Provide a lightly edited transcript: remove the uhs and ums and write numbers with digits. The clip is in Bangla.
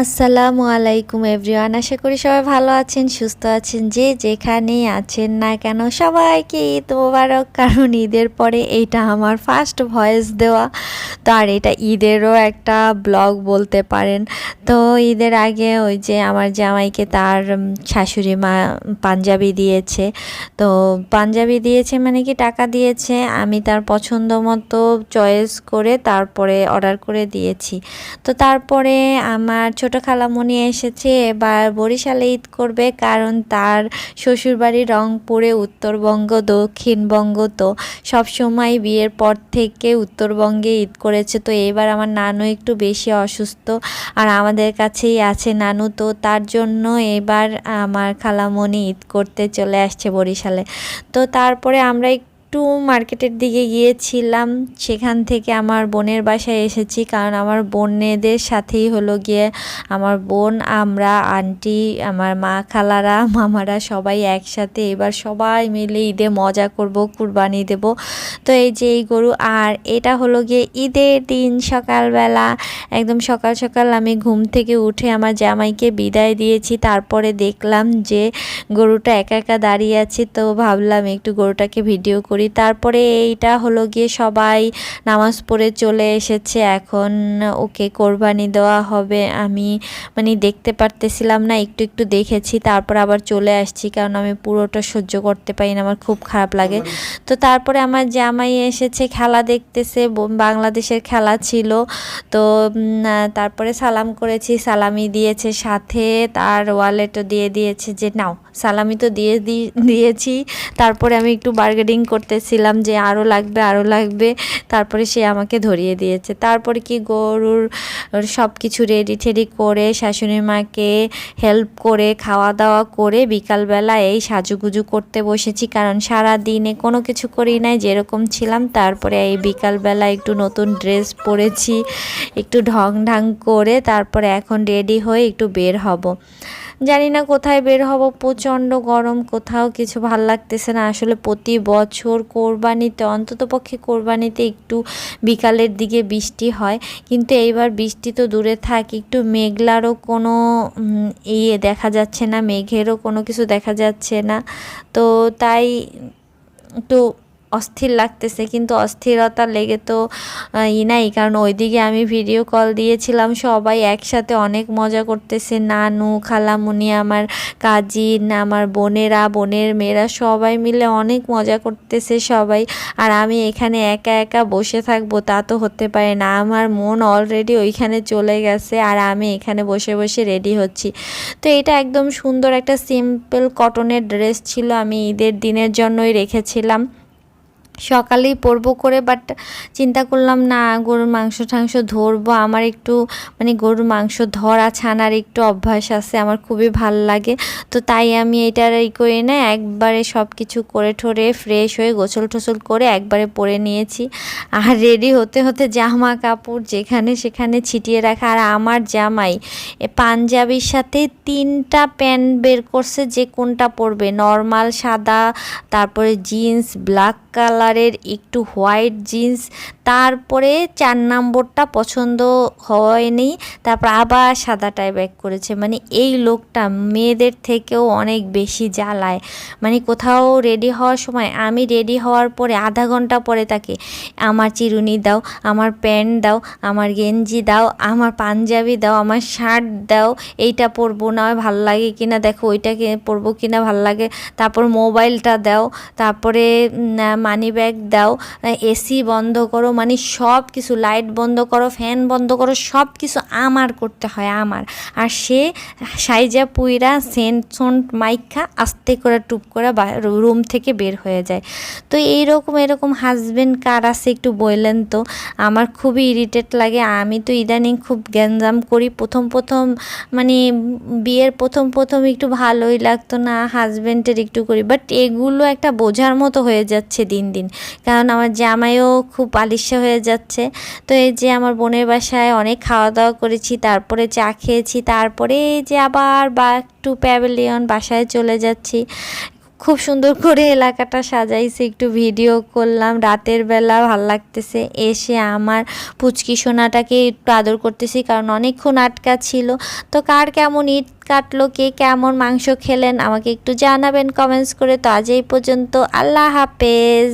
আসসালামু আলাইকুম এভরিওয়ান, আশা করি সবাই ভালো আছেন, সুস্থ আছেন। যে যেখানেই আছেন না কেন সবাইকে ঈদ মোবারক। কারণ ঈদের পরে এইটা আমার ফার্স্ট ভয়েস দেওয়া, তো আর এটা ঈদেরও একটা ব্লগ বলতে পারেন। তো ঈদের আগে ওই যে আমার জামাইকে তার শাশুড়ি মা পাঞ্জাবি দিয়েছে। তো পাঞ্জাবি দিয়েছে মানে কি টাকা দিয়েছে, আমি তার পছন্দ মতো চয়েস করে তারপরে অর্ডার করে দিয়েছি। তো তারপরে আমার ছোট খালামণি এসেছে, এবার বরিশালে ঈদ করবে, কারণ তার শ্বশুরবাড়ি রংপুরে, উত্তরবঙ্গ দক্ষিণবঙ্গ। তো সবসময় বিয়ের পর থেকে উত্তরবঙ্গে ঈদ করেছে। তো এবার আমার নানু একটু বেশি অসুস্থ, আর আমাদের কাছেই আছে নানু, তো তার জন্য এবার আমার খালামণি ঈদ করতে চলে আসছে বরিশালে। তো তারপরে আমরা একটু মার্কেটের দিকে গিয়েছিলাম, সেখান থেকে আমার বোনের বাসায় এসেছি, কারণ আমার বোনেদের সাথেই হলো গিয়ে আমার বোন, আমরা, আন্টি, আমার মা, খালারা, মামারা সবাই একসাথে এবার সবাই মিলে ঈদে মজা করব, কুরবানি দেব। তো এই যে এই গরু, আর এটা হলো গিয়ে ঈদের দিন সকালবেলা একদম সকাল সকাল আমি ঘুম থেকে উঠে আমার জামাইকে বিদায় দিয়েছি। তারপরে দেখলাম যে গরুটা একা একা দাঁড়িয়ে আছে, তো ভাবলাম একটু গরুটাকে ভিডিও করি। তারপরে এইটা হলো গিয়ে সবাই নামাজ পড়ে চলে এসেছে, এখন ওকে কোরবানি দেওয়া হবে। আমি দেখতে পারতেছিলাম না, একটু একটু দেখেছি, তারপর আবার চলে আসছি, কারণ আমি পুরোটা সহ্য করতে পারি না, আমার খুব খারাপ লাগে। তো তারপরে আমার জামাই এসেছে, খেলা দেখতেছে, বাংলাদেশের খেলা ছিল। তো তারপরে সালাম করেছি, সালামি দিয়েছে, সাথে তার ওয়ালেটও দিয়ে দিয়েছে যে নাও, সালামি তো দিয়েছি। তারপরে আমি একটু বার্গেনিং করতেছিলাম যে আরও লাগবে আরও লাগবে, তারপরে সে আমাকে ধরিয়ে দিয়েছে। তারপরে কি গরুর সব কিছু রেডি টেডি করে শাশুড়ি মাকে হেল্প করে খাওয়া দাওয়া করে বিকালবেলা এই সাজুগুজু করতে বসেছি, কারণ সারা দিনে কোনো কিছু করি নাই, যেরকম ছিলাম। তারপরে এই বিকালবেলা একটু নতুন ড্রেস পরেছি, একটু ঢং ঢাং করে তারপরে এখন রেডি হয়ে একটু বের হব। জানি না কোথায় বের হব, প্রচণ্ড গরম, কোথাও কিছু ভাল লাগতেছে না। আসলে প্রতি বছর কোরবানিতে, অন্ততপক্ষে কোরবানিতে একটু বিকালের দিকে বৃষ্টি হয়, কিন্তু এইবার বৃষ্টি তো দূরে থাক, একটু মেঘলারও কোনো দেখা যাচ্ছে না, মেঘেরও কোনো কিছু দেখা যাচ্ছে না। তো তাই একটু অস্থির লাগতেছে, কিন্তু অস্থিরতা লেগে তো নাই, কারণ ওইদিকে আমি ভিডিও কল দিয়েছিলাম, সবাই একসাথে অনেক মজা করতেছে, নানু, খালামুনি, আমার কাজিন, আমার বোনেরা, বোনের মেয়েরা সবাই মিলে অনেক মজা করতেছে সবাই। আর আমি এখানে একা একা বসে থাকবো তা তো হতে পারে না, আমার মন অলরেডি ওইখানে চলে গেছে, আর আমি এখানে বসে বসে রেডি হচ্ছি। তো এটা একদম সুন্দর একটা সিম্পল কটনের ড্রেস ছিল, আমি ঈদের দিনের জন্যই রেখেছিলাম, সকালেই পরবো করে, বাট চিন্তা করলাম না, গরুর মাংস টাংস ধরবো, আমার একটু গরুর মাংস ধরা ছানার একটু অভ্যাস আছে, আমার খুবই ভাল লাগে। তো তাই আমি এটার করে না একবারে সব কিছু করে ঠোরে ফ্রেশ হয়ে গোসল টোসল করে একবারে পরে নিয়েছি। আর রেডি হতে হতে জামা কাপড় যেখানে সেখানে ছিটিয়ে রাখা, আর আমার জামাই পাঞ্জাবির সাথে 3টা প্যান্ট বের করছে, যে কোনটা পরবে, নর্মাল সাদা, তারপরে জিন্স ব্ল্যাক কালারের, একটু হোয়াইট জিন্স, তারপরে 4 নম্বরটা পছন্দ হয়নি, তারপর আবার সাদাটায় ব্যাক করেছে। এই লোকটা মেয়েদের থেকেও অনেক বেশি জ্বালায়। কোথাও রেডি হওয়ার সময়, আমি রেডি হওয়ার পরে আধা ঘন্টা পরে তাকে আমার চিরুনি দাও, আমার প্যান্ট দাও, আমার গেঞ্জি দাও, আমার পাঞ্জাবি দাও, আমার শার্ট দাও, এইটা পরবো না ভালো লাগে কিনা দেখো, ওইটাকে পরবো কিনা ভালো লাগে, তারপর মোবাইলটা দাও, তারপরে মানি ব্যাগ দাও, এসি বন্ধ করো, সব কিছু, লাইট বন্ধ করো, ফ্যান বন্ধ করো, সব কিছু আমার করতে হয় আমার। আর সে সাইজা পুইরা সেন্ট সোন্ট মাইখা আস্তে করে টুপ করে রুম থেকে বের হয়ে যায়। তো এরকম হাজবেন্ড কার আছে একটু বললেন তো, আমার খুবই ইরিটেট লাগে। আমি তো ইদানিং খুব গ্যাঞ্জাম করি, প্রথম বিয়ের প্রথম একটু ভালোই লাগতো না, হাজবেন্ডের একটু করি, বাট এগুলো একটা বোঝার মতো হয়ে যাচ্ছে দিন দিন, কারণ আমার জামাইও খুব আলিশা হয়ে যাচ্ছে। তো এই যে আমার বোনের বাসায় অনেক খাওয়া দাওয়া করেছি, তারপরে চা খেয়েছি, তারপরে এই যে আবার টু প্যাভিলিয়ন বাসায় চলে যাচ্ছি। খুব সুন্দর করে এলাকাটা সাজাইছি, একটু ভিডিও করলাম। রাতের বেলা ভাল লাগতেছে, এসে আমার পুচকি সোনাটাকে একটু আদর করতেছি, কারণ অনেকক্ষণ আটকা ছিল। তো কার কেমন ঈদ কাটলো, কে কেমন মাংস খেলেন আমাকে একটু জানাবেন কমেন্টস করে। তো আজ এই পর্যন্ত, আল্লাহ হাফেজ।